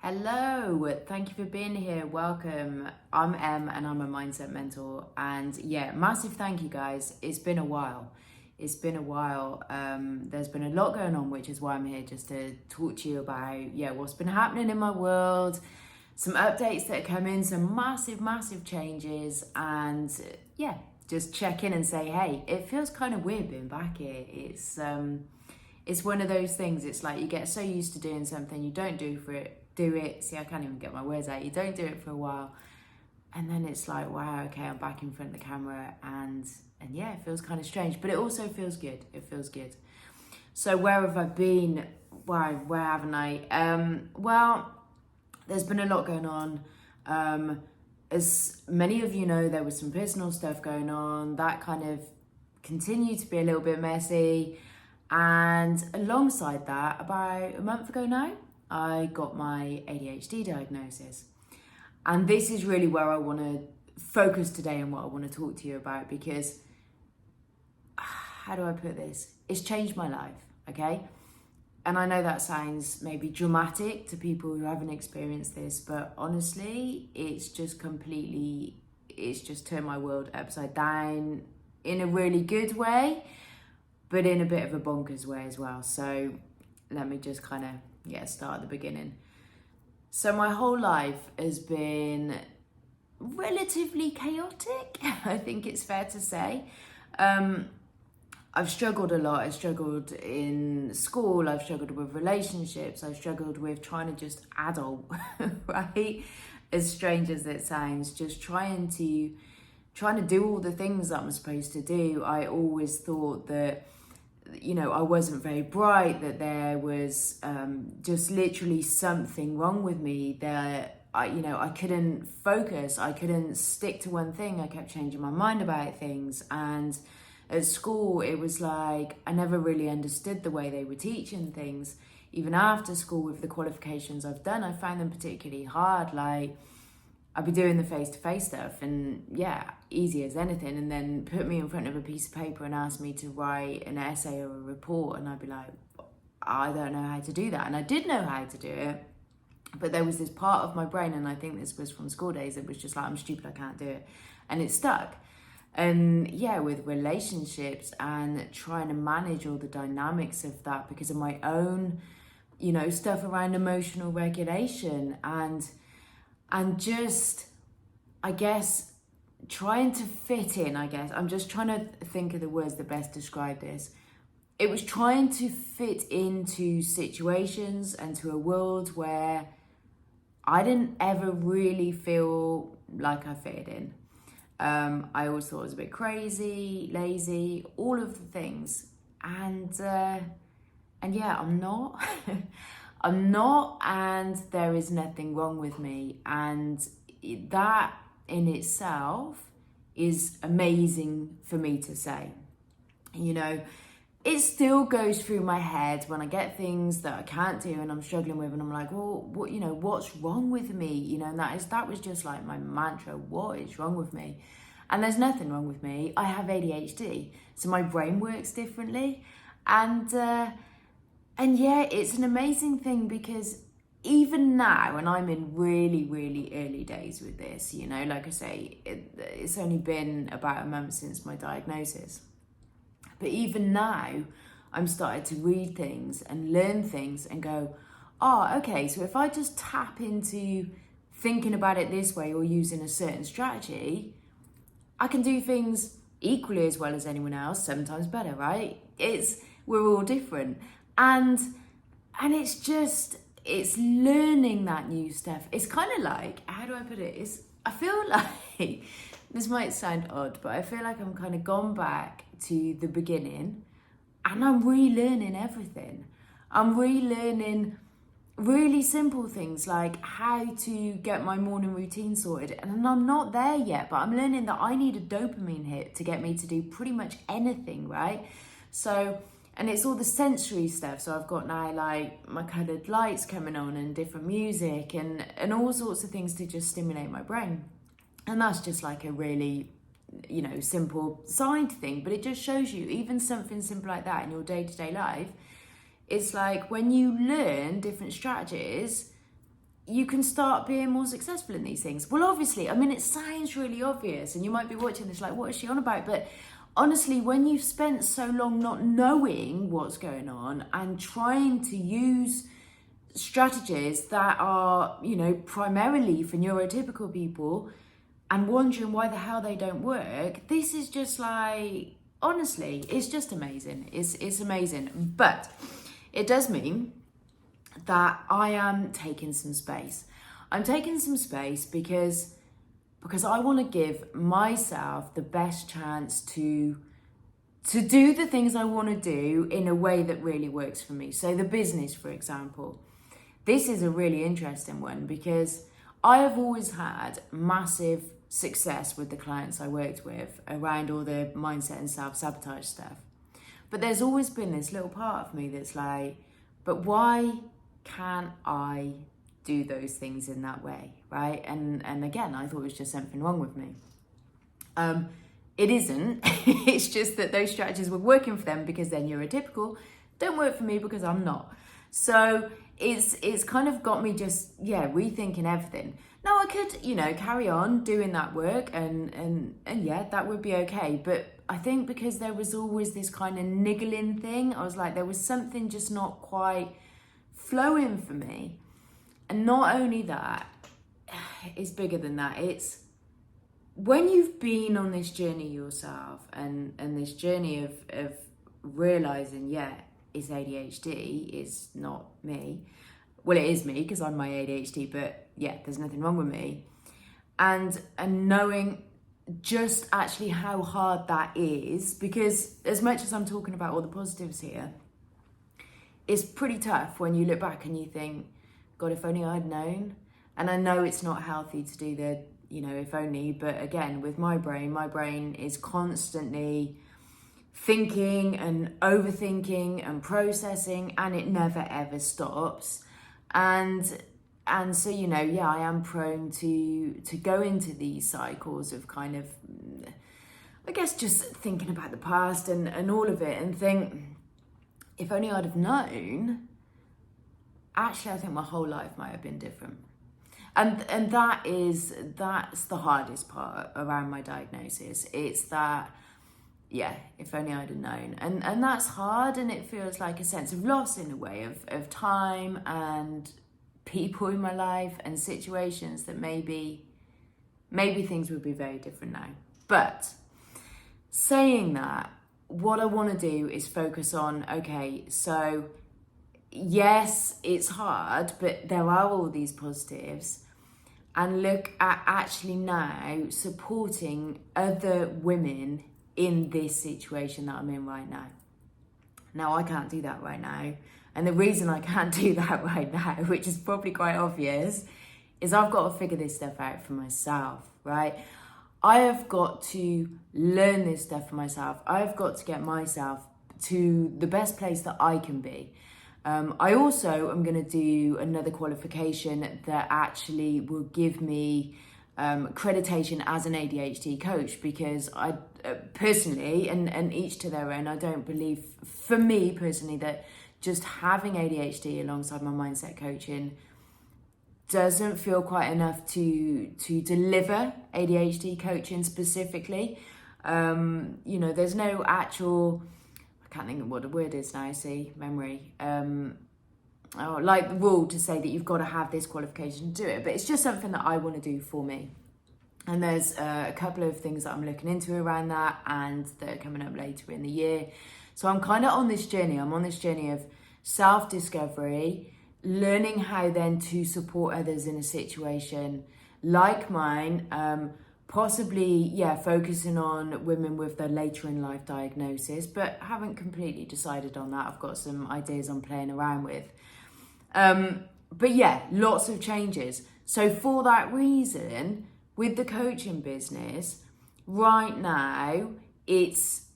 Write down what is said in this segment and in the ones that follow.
Hello, thank you for being here. Welcome. I'm Em and I'm a mindset mentor. And yeah, massive thank you guys. It's been a while. There's been a lot going on, which is why I'm here just to talk to you about what's been happening in my world, some updates that are coming, some massive changes, and just check in and say, hey, it feels kind of weird being back here. It's one of those things. It's like you get so used to doing something, you don't do it. See, I can't even get my words out. You don't do it for a while, and then it's like, wow, okay, I'm back in front of the camera, and yeah, it feels kind of strange, but it also feels good. It feels good. So where have I been? Where haven't I? Well, there's been a lot going on. As many of you know, there was some personal stuff going on that kind of continued to be a little bit messy. And alongside that, about a month ago now, I got my ADHD diagnosis. And this is really where I want to focus today and what I want to talk to you about, because, how do I put this? It's changed my life, okay? And I know that sounds maybe dramatic to people who haven't experienced this, but honestly, it's just turned my world upside down in a really good way, but in a bit of a bonkers way as well. So let me just kind of, start at the beginning. So my whole life has been relatively chaotic, I think it's fair to say. I've struggled a lot. I struggled in school, I've struggled with relationships, I've struggled with trying to just adult, right? As strange as it sounds, just trying to do all the things that I'm supposed to do. I always thought that, I wasn't very bright, that there was just literally something wrong with me, that I couldn't focus, I couldn't stick to one thing, I kept changing my mind about things. And at school, it was like I never really understood the way they were teaching things. Even after school, with the qualifications I've done, I found them particularly hard. Like, I'd be doing the face-to-face stuff and easy as anything, and then put me in front of a piece of paper and ask me to write an essay or a report, and I'd be like, I don't know how to do that. And I did know how to do it, but there was this part of my brain, and I think this was from school days, it was just like, I'm stupid, I can't do it. And it stuck. And with relationships and trying to manage all the dynamics of that because of my own, stuff around emotional regulation and just, I guess, trying to fit in, I'm just trying to think of the words that best describe this. It was trying to fit into situations and to a world where I didn't ever really feel like I fitted in. I always thought I was a bit crazy, lazy, all of the things. And I'm not. I'm not, and there is nothing wrong with me. And that in itself is amazing for me to say. It still goes through my head when I get things that I can't do and I'm struggling with, and I'm like, well, what's wrong with me? And that was just like my mantra. What is wrong with me? And there's nothing wrong with me. I have ADHD, so my brain works differently. And it's an amazing thing, because even now, and I'm in really, really early days with this, like I say, it's only been about a month since my diagnosis. But even now, I'm starting to read things and learn things and go, okay, so if I just tap into thinking about it this way or using a certain strategy, I can do things equally as well as anyone else, sometimes better, right? We're all different. And it's learning that new stuff. It's kind of like, how do I put it? I feel like, this might sound odd, but I feel like I'm kind of gone back to the beginning and I'm relearning everything. I'm relearning really simple things like how to get my morning routine sorted. And I'm not there yet, but I'm learning that I need a dopamine hit to get me to do pretty much anything, right? So, and it's all the sensory stuff. So I've got now like my coloured lights coming on and different music and all sorts of things to just stimulate my brain. And that's just like a really, simple side thing, but it just shows you even something simple like that in your day-to-day life. It's like when you learn different strategies, you can start being more successful in these things. Well, obviously, I mean, it sounds really obvious, and you might be watching this like, what is she on about? But honestly, when you've spent so long not knowing what's going on and trying to use strategies that are, you know, primarily for neurotypical people and wondering why the hell they don't work, this is just like, honestly, it's just amazing. It's amazing. But it does mean that I am taking some space. I'm taking some space because I want to give myself the best chance to do the things I want to do in a way that really works for me. So the business, for example, this is a really interesting one because I have always had massive success with the clients I worked with around all the mindset and self-sabotage stuff. But there's always been this little part of me that's like, but why can't I do those things in that way, right? And again, I thought it was just something wrong with me. It isn't. It's just that those strategies were working for them because they're neurotypical, don't work for me because I'm not. So it's kind of got me just, rethinking everything. Now I could, carry on doing that work and yeah, that would be okay. But I think because there was always this kind of niggling thing, I was like, there was something just not quite flowing for me. And not only that, it's bigger than that. It's when you've been on this journey yourself and this journey of realizing, it's ADHD, it's not me. Well, it is me because I'm my ADHD, but there's nothing wrong with me. And knowing just actually how hard that is, because as much as I'm talking about all the positives here, it's pretty tough when you look back and you think, God, if only I'd known. And I know it's not healthy to do the, if only, but again, with my brain is constantly thinking and overthinking and processing, and it never ever stops. And so, I am prone to go into these cycles of kind of, I guess, just thinking about the past and all of it and think, if only I'd have known, actually, I think my whole life might have been different. And that's the hardest part around my diagnosis. It's that, if only I'd have known. And that's hard, and it feels like a sense of loss in a way of time and people in my life and situations that maybe things would be very different now. But saying that, what I want to do is focus on, okay, so yes, it's hard, but there are all these positives, and look at actually now supporting other women in this situation that I'm in right now. Now, I can't do that right now. And the reason I can't do that right now, which is probably quite obvious, is I've got to figure this stuff out for myself, right? I have got to learn this stuff for myself. I've got to get myself to the best place that I can be. I also am going to do another qualification that actually will give me accreditation as an ADHD coach, because I personally, and each to their own, I don't believe, for me personally, that just having ADHD alongside my mindset coaching doesn't feel quite enough to deliver ADHD coaching specifically. There's no actual, I can't think of what the word is now, memory. Like the rule to say that you've got to have this qualification to do it, but it's just something that I want to do for me. And there's a couple of things that I'm looking into around that, and that are coming up later in the year. So I'm kind of on this journey. I'm on this journey of self-discovery, learning how then to support others in a situation like mine, possibly, focusing on women with their later in life diagnosis, but haven't completely decided on that. I've got some ideas I'm playing around with. But lots of changes. So for that reason, with the coaching business, right now, it's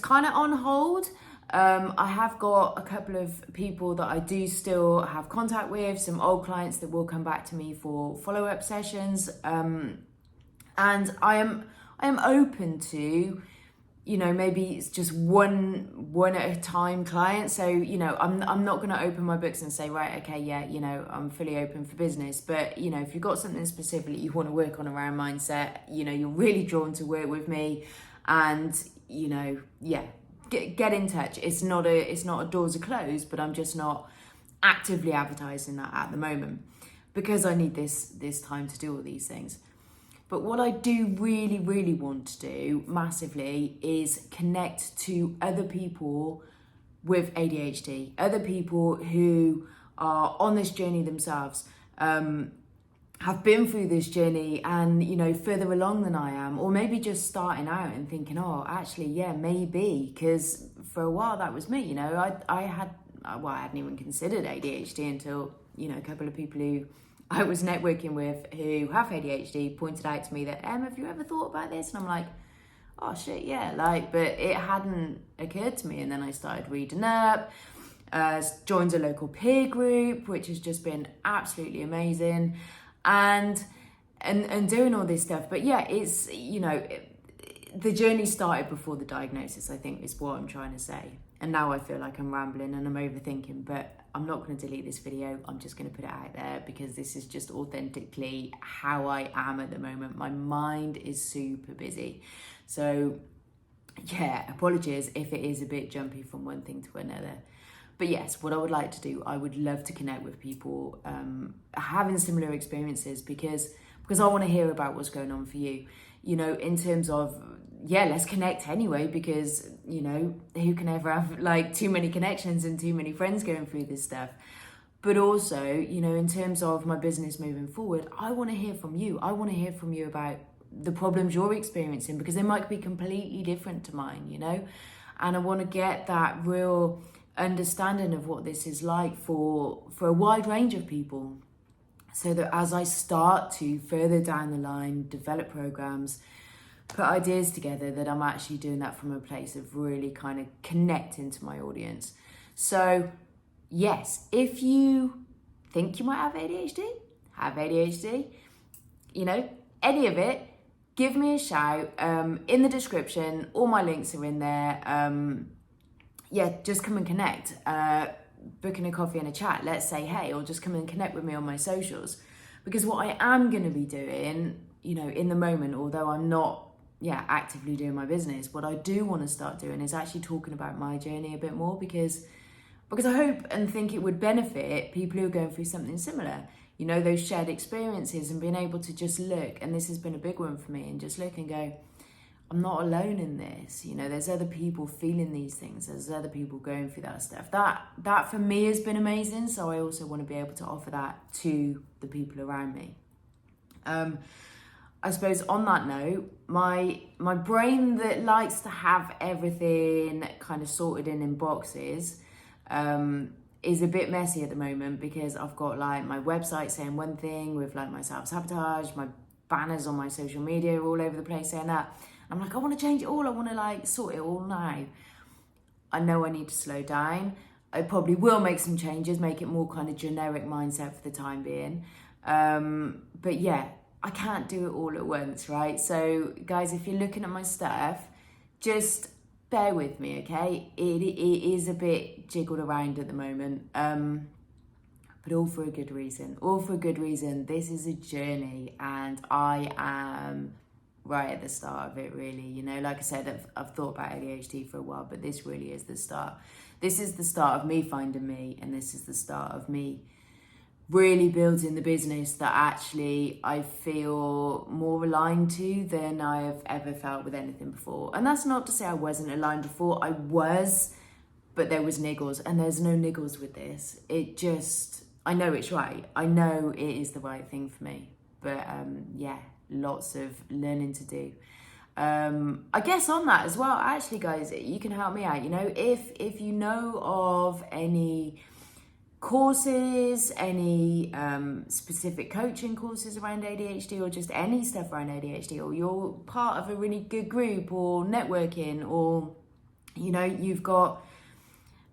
kind of on hold. I have got a couple of people that I do still have contact with, some old clients that will come back to me for follow-up sessions. And I am open to, maybe it's just one at a time client. So, I'm not going to open my books and say, right, okay, yeah, I'm fully open for business. But, if you've got something specific you want to work on around mindset, you're really drawn to work with me, and, yeah, get in touch. It's not a doors are closed, but I'm just not actively advertising that at the moment because I need this time to do all these things. But what I do really, really want to do massively is connect to other people with ADHD, other people who are on this journey themselves, have been through this journey and, further along than I am, or maybe just starting out and thinking, oh, actually, yeah, maybe, because for a while that was me, I hadn't even considered ADHD until, a couple of people who I was networking with who have ADHD pointed out to me that, have you ever thought about this? And I'm like, oh shit, yeah, but it hadn't occurred to me. And then I started reading up, joined a local peer group, which has just been absolutely amazing, and doing all this stuff. But yeah, it's, the journey started before the diagnosis, I think is what I'm trying to say. And now I feel like I'm rambling and I'm overthinking, but I'm not going to delete this video. I'm just going to put it out there because this is just authentically how I am at the moment. My mind is super busy. So yeah, apologies if it is a bit jumpy from one thing to another. But yes, what I would like to do, I would love to connect with people having similar experiences because I want to hear about what's going on for you. In terms of, yeah, let's connect anyway, because, who can ever have too many connections and too many friends going through this stuff? But also, in terms of my business moving forward, I want to hear from you. I want to hear from you about the problems you're experiencing because they might be completely different to mine, and I want to get that real understanding of what this is like for a wide range of people, so that as I start to further down the line develop programs, put ideas together, that I'm actually doing that from a place of really kind of connecting to my audience. So yes, if you think you might have ADHD, any of it, give me a shout. In the description, all my links are in there. Yeah, just come and connect. Booking a coffee and a chat, let's say hey, or just come and connect with me on my socials. Because what I am going to be doing, in the moment, although I'm not actively doing my business, what I do want to start doing is actually talking about my journey a bit more, because I hope and think it would benefit people who are going through something similar, those shared experiences, and being able to just look, and this has been a big one for me, and just look and go, I'm not alone in this. There's other people feeling these things. There's other people going through that stuff. That for me has been amazing. So I also want to be able to offer that to the people around me. I suppose on that note, my brain that likes to have everything kind of sorted in boxes is a bit messy at the moment, because I've got my website saying one thing with my self-sabotage, my banners on my social media all over the place saying that. I'm I want to change it all. I want to sort it all now. I know I need to slow down. I probably will make some changes, make it more kind of generic mindset for the time being. But yeah, I can't do it all at once, right? So guys, if you're looking at my stuff, just bear with me, okay? It is a bit jiggled around at the moment, but all for a good reason. All for a good reason. This is a journey, and I am right at the start of it, really. Like I said, I've thought about ADHD for a while, but this really is the start. This is the start of me finding me, and this is the start of me really building the business that actually I feel more aligned to than I have ever felt with anything before. And that's not to say I wasn't aligned before. I was, but there was niggles, and there's no niggles with this. I know it's right. I know it is the right thing for me. But yeah, lots of learning to do. I guess on that as well, actually guys, you can help me out. If you know of any courses, any specific coaching courses around ADHD, or just any stuff around ADHD, or you're part of a really good group or networking, or you've got,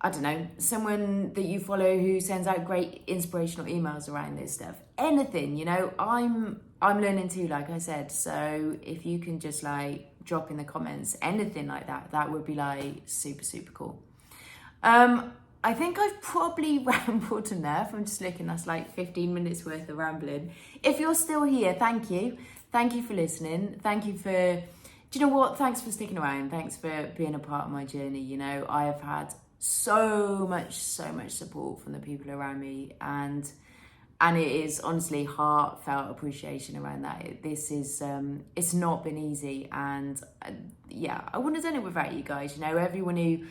I don't know, someone that you follow who sends out great inspirational emails around this stuff, anything, I'm learning too, like I said. So if you can just drop in the comments, anything like that. That would be like super, super cool. I think I've probably rambled enough. I'm just looking, that's like 15 minutes worth of rambling. If you're still here, thank you. Thank you for listening. Thank you for, do you know what? Thanks for sticking around. Thanks for being a part of my journey. You know, I have had so much support from the people around me, and it is honestly heartfelt appreciation around that. This is, it's not been easy, and yeah, I wouldn't have done it without you guys. You know, everyone who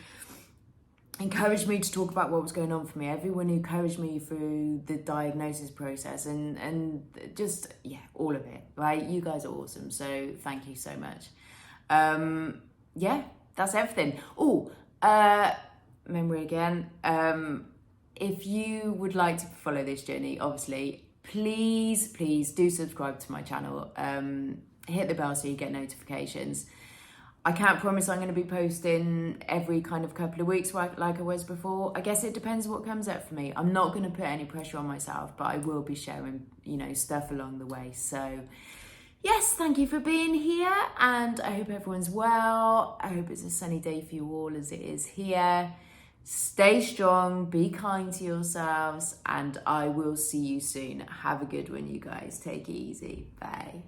encouraged me to talk about what was going on for me, everyone who encouraged me through the diagnosis process, and just, yeah, all of it, right? You guys are awesome, so thank you so much. Yeah, that's everything. Memory again. If you would like to follow this journey, obviously, please do subscribe to my channel. Hit the bell so you get notifications. I can't promise I'm going to be posting every kind of couple of weeks like I was before. I guess it depends what comes up for me. I'm not going to put any pressure on myself, but I will be sharing, you know, stuff along the way. So yes, thank you for being here, and I hope everyone's well. I hope it's a sunny day for you all as it is here. Stay strong, be kind to yourselves, and I will see you soon. Have a good one, you guys. Take it easy. Bye.